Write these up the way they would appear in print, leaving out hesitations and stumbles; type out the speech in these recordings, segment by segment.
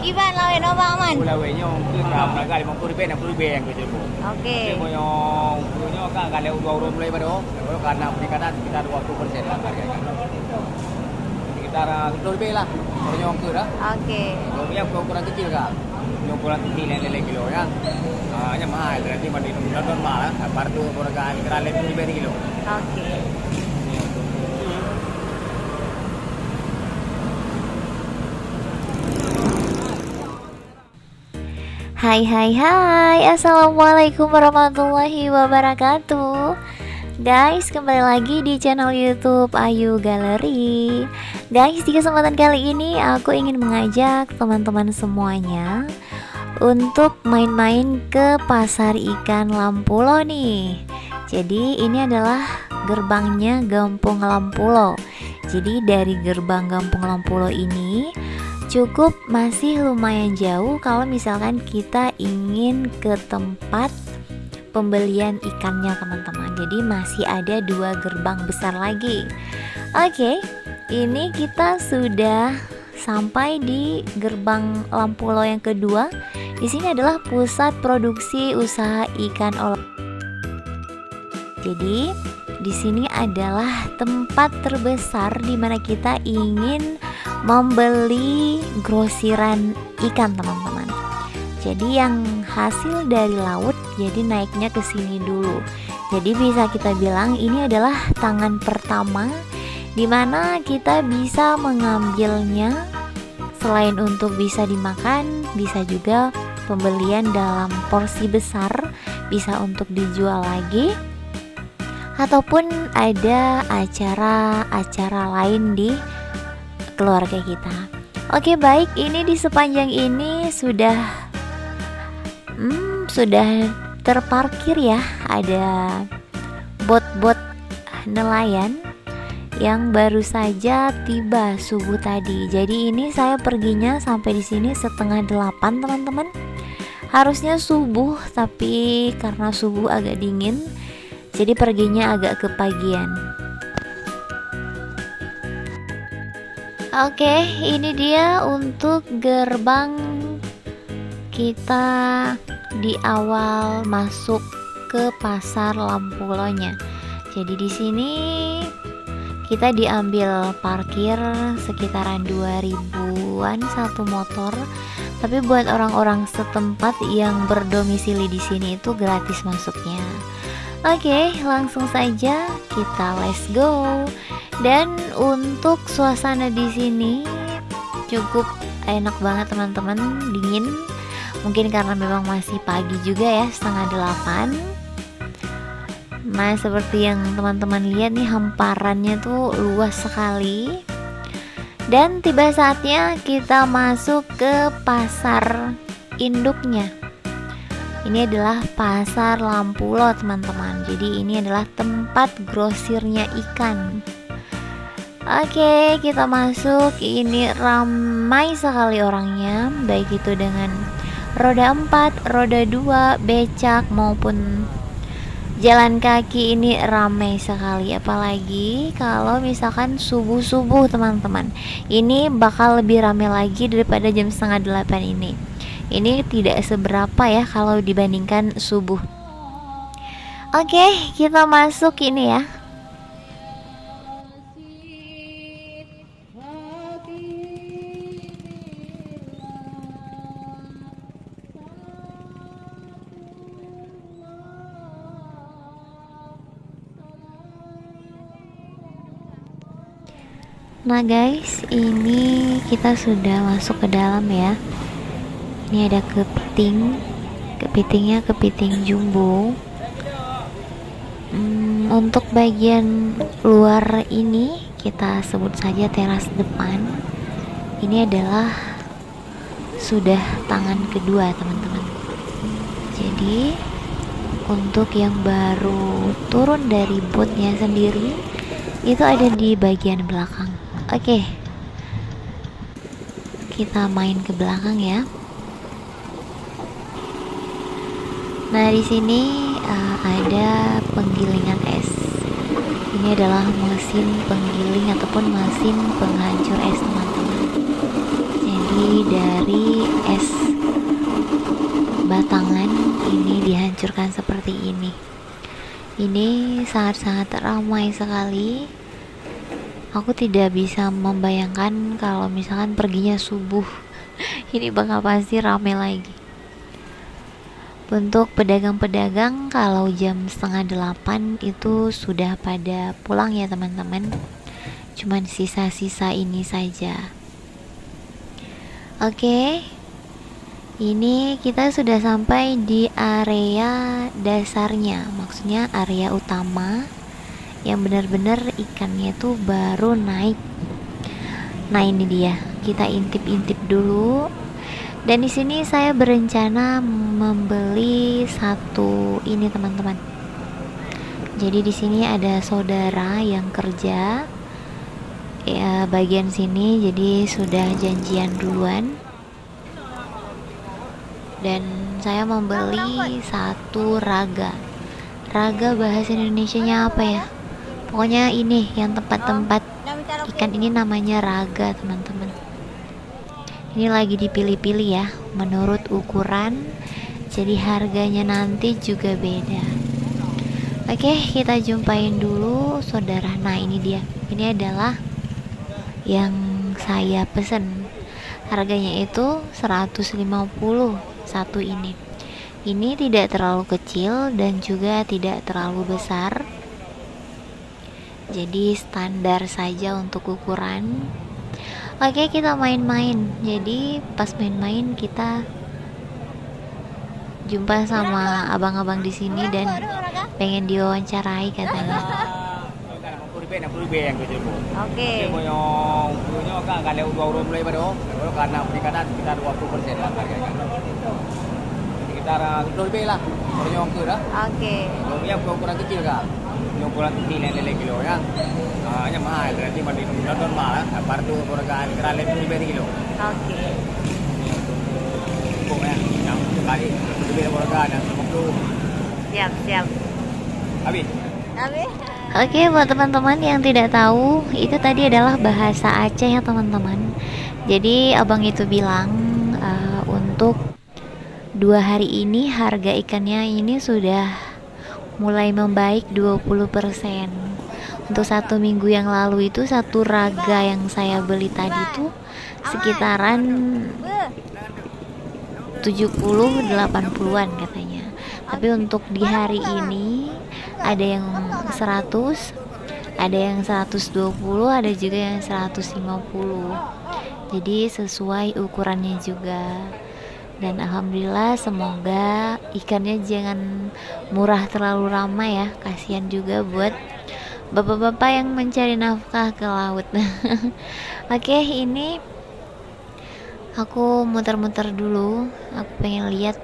Iban lawan apa aman? Ulawenya ke dalam naga 50 ribu 60 ribu yang gitu. Oke. Punya kan kalau dua mulai pada kalau karena peningkatan sekitar 20% lah harganya. Sekitar 10 ribu lah. Punya ke dah. Oke. Punya ukuran kecil kan. Punya ukuran kecil yang nilai kilo ya. Hanya mahal berarti mandi normal lah. Baru tu harga kira 50 ribu kilo. Oke. Hai hai hai, assalamualaikum warahmatullahi wabarakatuh. Guys, kembali lagi di channel YouTube Ayu Galeri. Guys, di kesempatan kali ini aku ingin mengajak teman-teman semuanya untuk main-main ke pasar ikan Lampulo nih. Jadi ini adalah gerbangnya Gampung Lampulo. Jadi dari gerbang Gampung Lampulo ini cukup masih lumayan jauh kalau misalkan kita ingin ke tempat pembelian ikannya teman-teman. Jadi masih ada 2 gerbang besar lagi. Oke, ini kita sudah sampai di gerbang Lampulo yang kedua. Di sini adalah pusat produksi usaha ikan olahan. Jadi di sini adalah tempat terbesar di mana kita ingin membeli grosiran ikan teman-teman. Jadi yang hasil dari laut jadi naiknya ke sini dulu. Jadi bisa kita bilang ini adalah tangan pertama di mana kita bisa mengambilnya. Selain untuk bisa dimakan, bisa juga pembelian dalam porsi besar, bisa untuk dijual lagi ataupun ada acara-acara lain di keluarga kita. Oke, baik, ini di sepanjang ini sudah terparkir ya, ada bot-bot nelayan yang baru saja tiba subuh tadi. Jadi ini saya perginya sampai di sini 7:30 teman-teman. Harusnya subuh, tapi karena subuh agak dingin, jadi perginya agak kepagian. Oke, ini dia untuk gerbang kita di awal masuk ke pasar Lampulonya. Jadi di sini kita diambil parkir sekitaran 2000-an satu motor. Tapi buat orang-orang setempat yang berdomisili di sini itu gratis masuknya. Oke, langsung saja kita let's go. Dan untuk suasana di sini cukup enak banget teman-teman, dingin. Mungkin karena memang masih pagi juga ya, 7:30. Nah, seperti yang teman-teman lihat nih, hamparannya tuh luas sekali. Dan tiba saatnya kita masuk ke pasar induknya. Ini adalah pasar Lampulo teman-teman. Jadi ini adalah tempat grosirnya ikan. Oke, kita masuk. Ini ramai sekali orangnya, baik itu dengan roda 4, roda 2, becak maupun jalan kaki. Ini ramai sekali, apalagi kalau misalkan subuh-subuh teman-teman. Ini bakal lebih ramai lagi daripada jam 7:30 ini. Ini tidak seberapa ya kalau dibandingkan subuh. Oke, kita masuk ini ya. Nah guys, ini kita sudah masuk ke dalam ya. Ini ada kepiting. Kepitingnya kepiting jumbo. Untuk bagian luar ini kita sebut saja teras depan. Ini adalah sudah tangan kedua teman-teman. Jadi untuk yang baru turun dari botnya sendiri itu ada di bagian belakang. Oke, kita main ke belakang ya. Nah, di sini ada penggilingan es. Ini adalah mesin penggiling ataupun mesin penghancur es teman-teman. Jadi dari batangan ini dihancurkan seperti ini. Ini sangat-sangat ramai sekali. Aku tidak bisa membayangkan kalau misalkan perginya subuh ini bakal pasti ramai lagi. Untuk pedagang-pedagang kalau jam 7:30 itu sudah pada pulang ya teman-teman. Cuman sisa-sisa ini saja. Oke. Ini kita sudah sampai di area dasarnya, maksudnya area utama yang benar-benar ikannya itu baru naik. Nah, ini dia. Kita intip-intip dulu. Dan di sini saya berencana membeli satu ini teman-teman. Jadi di sini ada saudara yang kerja ya bagian sini, jadi sudah janjian duluan. Dan saya membeli satu raga. Raga bahasa Indonesianya apa ya? Pokoknya ini yang tempat-tempat ikan ini namanya raga teman-teman. Ini lagi dipilih-pilih ya menurut ukuran, jadi harganya nanti juga beda. Oke, kita jumpain dulu saudara. Nah, ini dia. Ini adalah yang saya pesen. Harganya itu 150 satu ini. Ini tidak terlalu kecil dan juga tidak terlalu besar. Jadi standar saja untuk ukuran. Oke, kita main-main. Jadi pas main-main kita jumpa sama abang-abang di sini dan pengen diwawancarai katanya. Oke. Punya kan kalau 2 mulai pada kalau karena peningkatan sekitar 20% lah harganya. Sekitar 10 lebih lah. Punya waktu dah. Oke. Punya ukuran kecil kan. Punya ukuran kecil yang lele kilo ya. Hanya mahal berarti mandi nonton mahal. Apar tu ukuran kira lebih kilo. Oke. Pokoknya yang sekali lebih ukuran yang 50. Siap. Habis. Oke, buat teman-teman yang tidak tahu, itu tadi adalah bahasa Aceh ya teman-teman. Jadi abang itu bilang untuk 2 hari ini harga ikannya ini sudah mulai membaik 20%. Untuk 1 minggu yang lalu itu satu raga yang saya beli tadi itu sekitaran 70-80-an katanya. Tapi untuk di hari ini ada yang 100, ada yang 120, ada juga yang 150. Jadi sesuai ukurannya juga. Dan alhamdulillah, semoga ikannya jangan murah terlalu ramai ya. Kasihan juga buat bapak-bapak yang mencari nafkah ke laut. Oke, ini aku muter-muter dulu. Aku pengen lihat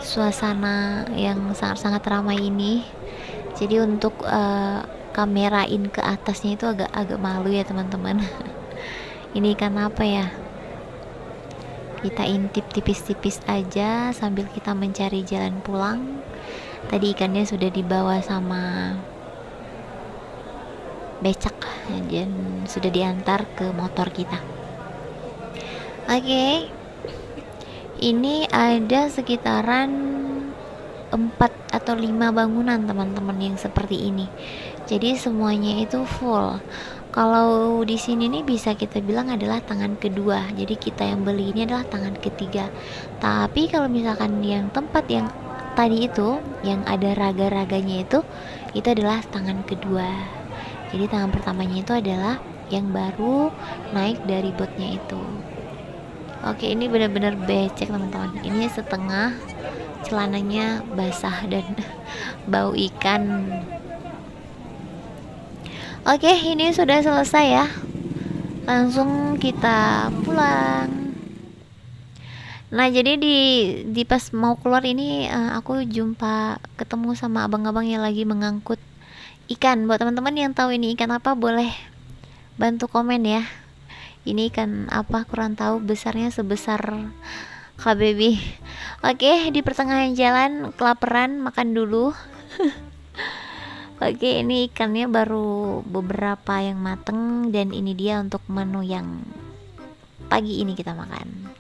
suasana yang sangat-sangat ramai ini. Jadi untuk kamerain ke atasnya itu agak malu ya teman-teman. Ini ikan apa ya? Kita intip tipis-tipis aja sambil kita mencari jalan pulang. Tadi ikannya sudah dibawa sama becak dan sudah diantar ke motor kita. Oke. Ini ada sekitaran 4 atau 5 bangunan teman-teman yang seperti ini. Jadi semuanya itu full. Kalau di sini nih bisa kita bilang adalah tangan kedua. Jadi kita yang beli ini adalah tangan ketiga. Tapi kalau misalkan yang tempat yang tadi itu yang ada raga-raganya itu adalah tangan kedua. Jadi tangan pertamanya itu adalah yang baru naik dari botnya itu. Oke, ini benar-benar becek teman-teman. Ini setengah celananya basah dan bau ikan. Oke, ini sudah selesai ya. Langsung kita pulang. Nah, jadi di pas mau keluar ini aku jumpa ketemu sama abang-abang yang lagi mengangkut ikan. Buat teman-teman yang tahu ini ikan apa, boleh bantu komen ya. Ini ikan apa kurang tahu, besarnya sebesar KBB. Oke, di pertengahan jalan kelaparan, makan dulu. Oke, ini ikannya baru beberapa yang mateng dan ini dia untuk menu yang pagi ini kita makan.